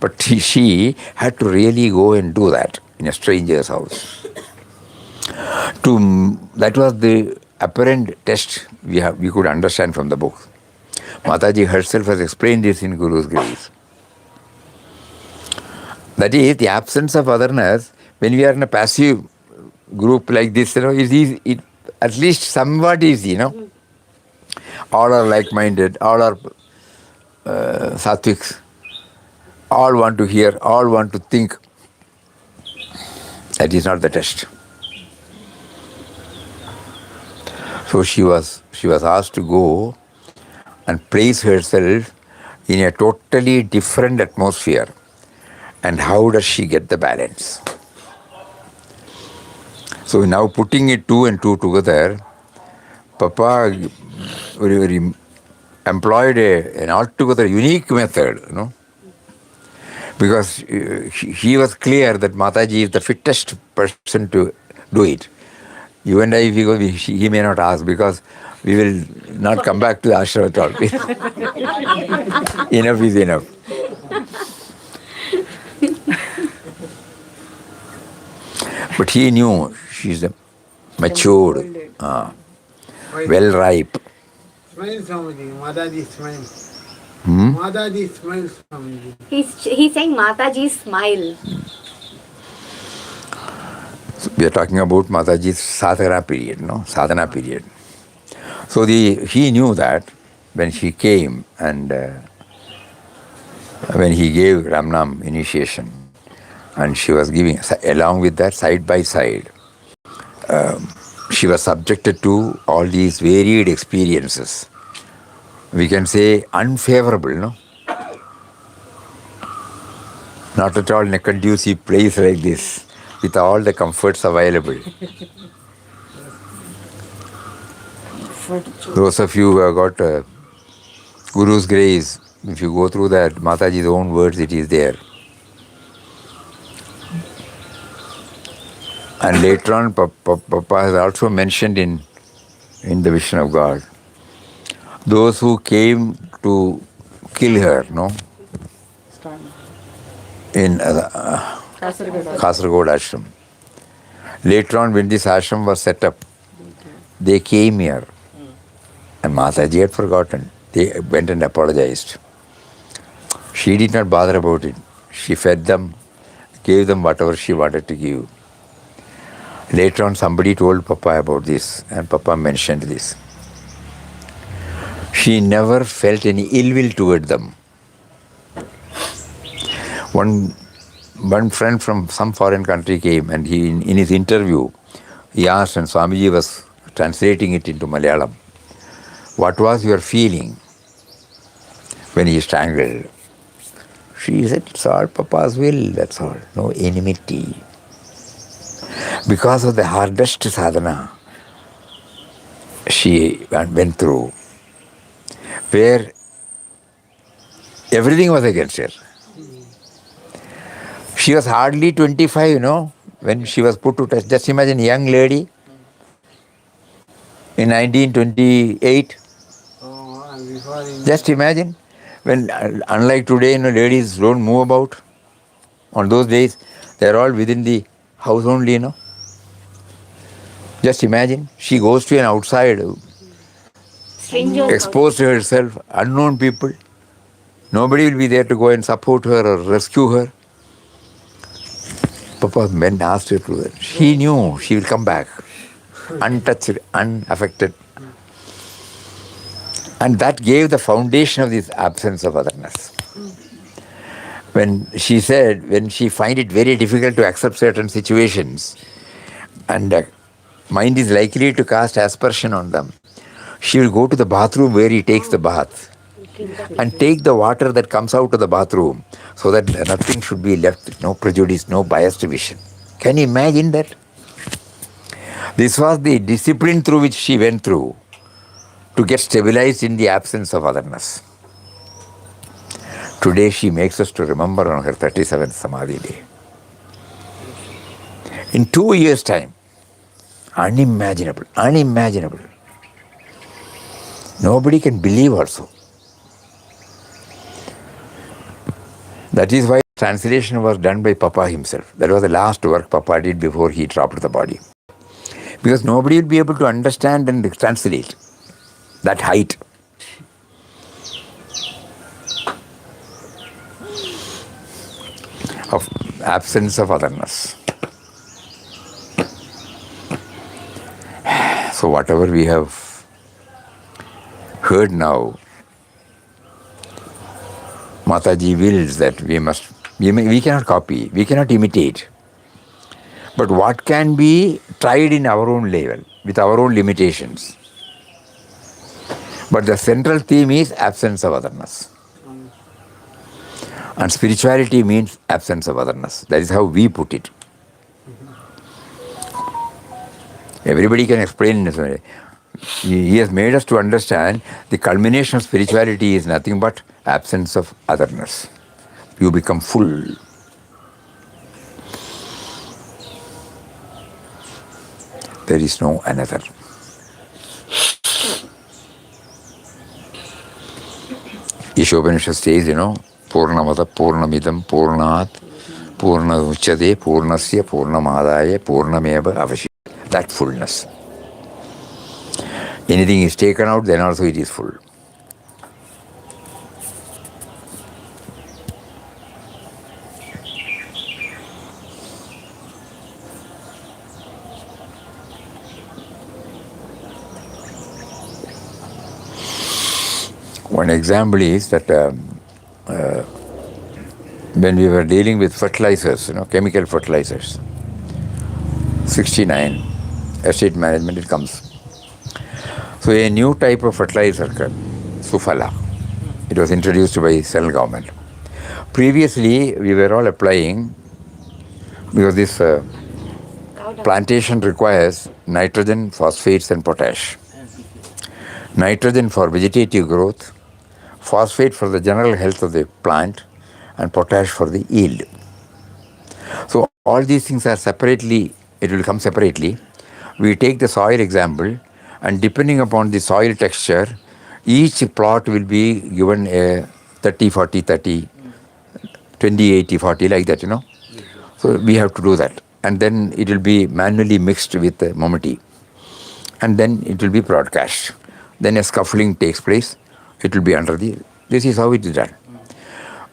A: but she had to really go and do that in a stranger's house. That was the apparent test we could understand from the book. Mataji herself has explained this in Guru's Grace. That is, the absence of otherness, when we are in a passive group like this, it at least somewhat easy, All are like-minded, all are sattviks, all want to hear, all want to think. That is not the test. So she was asked to go and place herself in a totally different atmosphere. And how does she get the balance? So now putting it two and two together, Papa employed an altogether unique method, because he was clear that Mataji is the fittest person to do it. You and I, if we go, he may not ask because we will not come back to the ashram at all. Enough is enough. But he knew she's a matured, well-ripe.
B: Smile, Swamiji. Mataji smiles. Mataji smiles, Swamiji.
C: He's saying Mataji's smile.
A: So we are talking about Mataji's sadhana period, Sadhana period. So he knew that when she came and when he gave Ramnam initiation, and she was giving, along with that, side by side, she was subjected to all these varied experiences. We can say unfavorable, Not at all in a conducive place like this, with all the comforts available. Those of you who have got Guru's Grace, if you go through that, Mataji's own words, it is there. And later on, Papa has also mentioned in the Vision of God, those who came to kill her, in Kasaragod ashram. Later on, when this ashram was set up, they came here. And Mataji had forgotten. They went and apologized. She did not bother about it. She fed them, gave them whatever she wanted to give. Later on, somebody told Papa about this, and Papa mentioned this. She never felt any ill will toward them. One friend from some foreign country came, and he, in his interview, he asked, and Swamiji was translating it into Malayalam, what was your feeling when he strangled? She said, it's all Papa's will, that's all. No enmity. Because of the hardest sadhana she went through, where everything was against her. She was hardly 25, when she was put to test. Just imagine a young lady in 1928. Just imagine, when unlike today, ladies don't move about. On those days, they're all within the house only, Just imagine, she goes to an outside,
C: Strangers.
A: exposed to herself, unknown people. Nobody will be there to go and support her or rescue her. Papa men asked her to. She knew she will come back, untouched, unaffected. And that gave the foundation of this absence of otherness. When she said, when she find it very difficult to accept certain situations, and mind is likely to cast aspersion on them, she will go to the bathroom where he takes the bath and take the water that comes out of the bathroom so that nothing should be left, no prejudice, no biased vision. Can you imagine that? This was the discipline through which she went through to get stabilized in the absence of otherness. Today she makes us to remember on her 37th Samadhi day. In 2 years' time, unimaginable. Nobody can believe also. That is why translation was done by Papa himself. That was the last work Papa did before he dropped the body. Because nobody will be able to understand and translate that height. Of absence of otherness. So whatever we have heard now, Mataji wills that we cannot copy, we cannot imitate. But what can be tried in our own level, with our own limitations. But the central theme is absence of otherness. And spirituality means absence of otherness. That is how we put it. Everybody can explain in this way. He has made us to understand the culmination of spirituality is nothing but absence of otherness. You become full. There is no another. Ishopanishad says, Purnamata Purnamidam Purnat Purna Uchade Purnasya Purnamadaya Purnameva Avashi. That fullness. Anything is taken out, then also it is full. One example is that when we were dealing with fertilizers, chemical fertilizers, 69, estate management, it comes. So a new type of fertilizer, Sufala, it was introduced by central government. Previously, we were all applying, because this plantation requires nitrogen, phosphates and potash. Nitrogen for vegetative growth, phosphate for the general health of the plant, and potash for the yield. So all these things are separately, it will come separately. We take the soil example, and depending upon the soil texture, each plot will be given a 30, 40, 30, 20, 80, 40, like that, So we have to do that. And then it will be manually mixed with the momenti. And then it will be broadcast. Then a scuffling takes place. It will be under the... This is how it is done.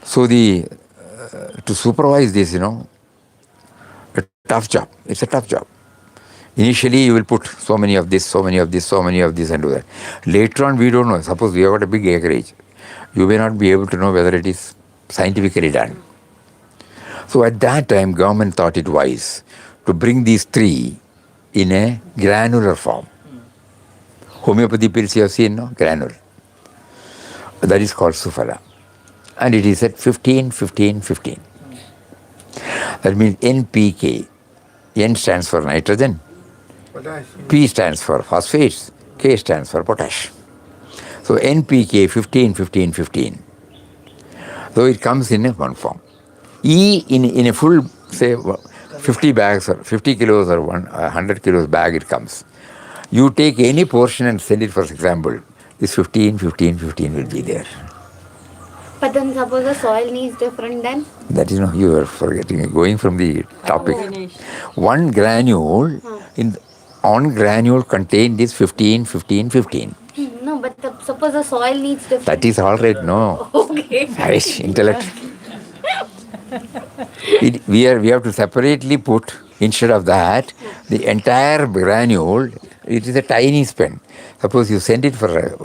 A: So to supervise this, tough job. It's a tough job. Initially, you will put so many of this, so many of this, so many of this, and do that. Later on, we don't know. Suppose we have got a big acreage. You may not be able to know whether it is scientifically done. So at that time, government thought it wise to bring these three in a granular form. Homeopathy pills you have seen, no? Granule. That is called Sufala. And it is at 15, 15, 15. That means NPK. N stands for nitrogen.
B: Potassium.
A: P stands for phosphates. K stands for potash. So NPK 15, 15, 15. So it comes in a one form. E in a full, say, 50 bags or 50 kilos or 100 kilos bag it comes. You take any portion and send it, for example, this 15, 15, 15 will be there.
C: But then suppose the soil needs different then?
A: That is, no, you are forgetting, going from the topic. One granule, on granule contain this 15, 15, 15.
C: No, but suppose the soil needs different.
A: That is all right, no.
C: Okay.
A: Nice, intellect. We have to separately put, instead of that, the entire granule, it is a tiny spin. Suppose you send it for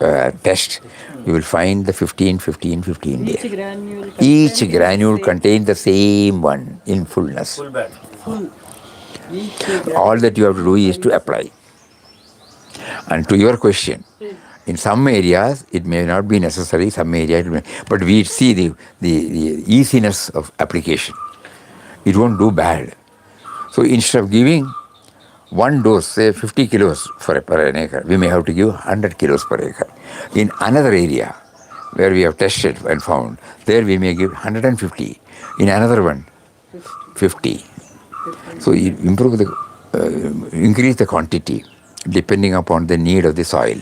A: a test, you will find the 15, 15, 15 there. Each granule contains the same one in fullness.
D: Full bag.
A: All that you have to do is to apply. And to your question, in some areas it may not be necessary, some areas it may, but we see the easiness of application. It won't do bad. So instead of giving one dose, say 50 kilos per an acre, we may have to give 100 kilos per acre. In another area where we have tested and found, there we may give 150. In another one, 50. So you improve increase the quantity depending upon the need of the soil.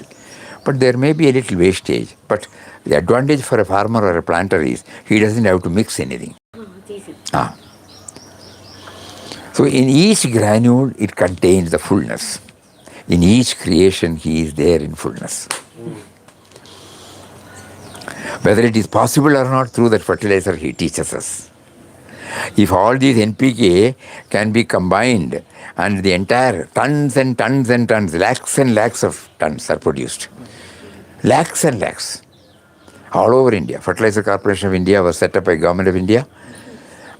A: But there may be a little wastage. But the advantage for a farmer or a planter is he doesn't have to mix anything.
C: It's easy.
A: So in each granule, it contains the fullness. In each creation, he is there in fullness. Whether it is possible or not, through that fertilizer, he teaches us. If all these NPK can be combined and the entire tons and tons and tons, lakhs and lakhs of tons are produced. Lakhs and lakhs. All over India. Fertilizer Corporation of India was set up by Government of India.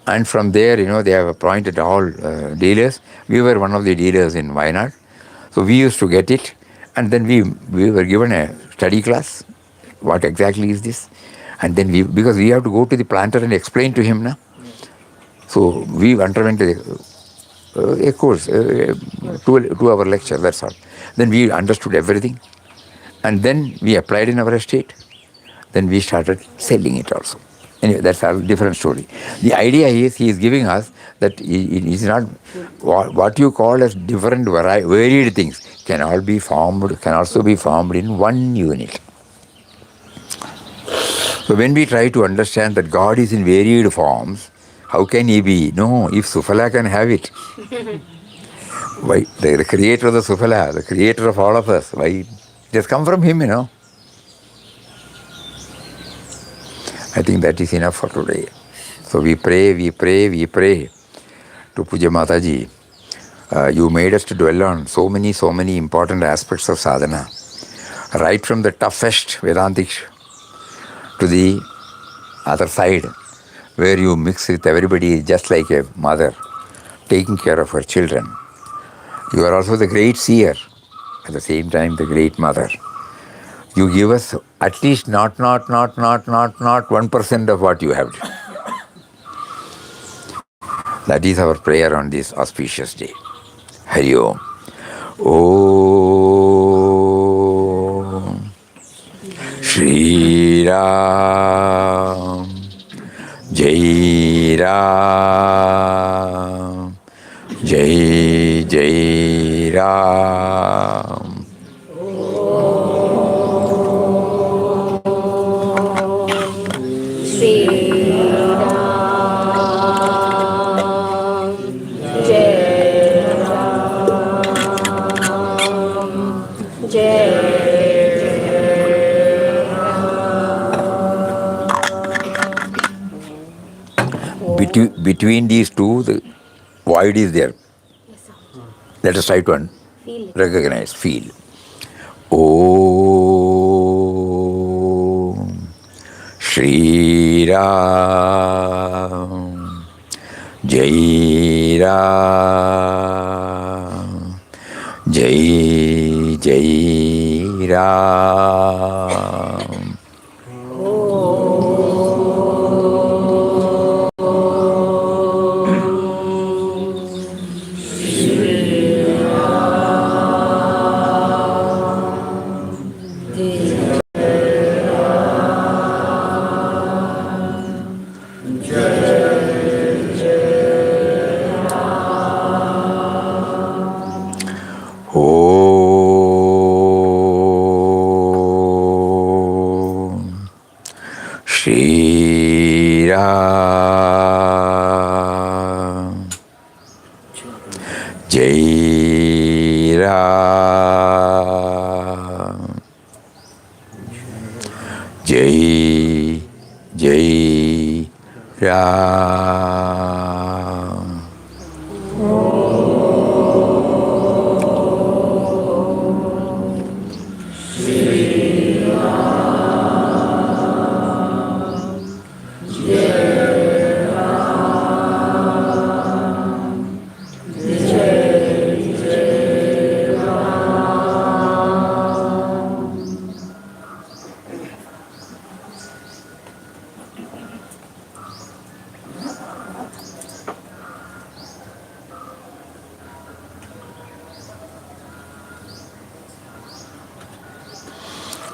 A: And from there, they have appointed all dealers. We were one of the dealers in Wayanad. So we used to get it. And then we were given a study class. What exactly is this? And then because we have to go to the planter and explain to him now. So we underwent a course, 2-hour lecture, that's all. Then we understood everything. And then we applied in our estate. Then we started selling it also. Anyway, that's a different story. The idea is he is giving us that it is not what you call as different varied things can also be formed in one unit. So when we try to understand that God is in varied forms, how can he be? No, if Sufala can have it. Why? The creator of the Sufala, the creator of all of us, why? It has come from him, I think that is enough for today. So we pray to Puja Mataji. You made us to dwell on so many important aspects of sadhana. Right from the toughest Vedantic to the other side, where you mix with everybody just like a mother taking care of her children. You are also the great seer, at the same time the great mother. You give us at least not 1% of what you have. That is our prayer on this auspicious day. Hari Om. Om Shri Ram Jai Ram Jai Jai Ram. Between these two, void is there.
C: Yes, sir.
A: Let us try to
C: Feel it.
A: recognize, feel. Om Shri Ram Jai Ram Jai Jai Ram. Om Shri Ram Jai Ram Jai Jai Ram.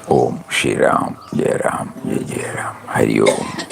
A: Om Shri Ram, Jai Ram, Jai Jai Ram, Hari Om.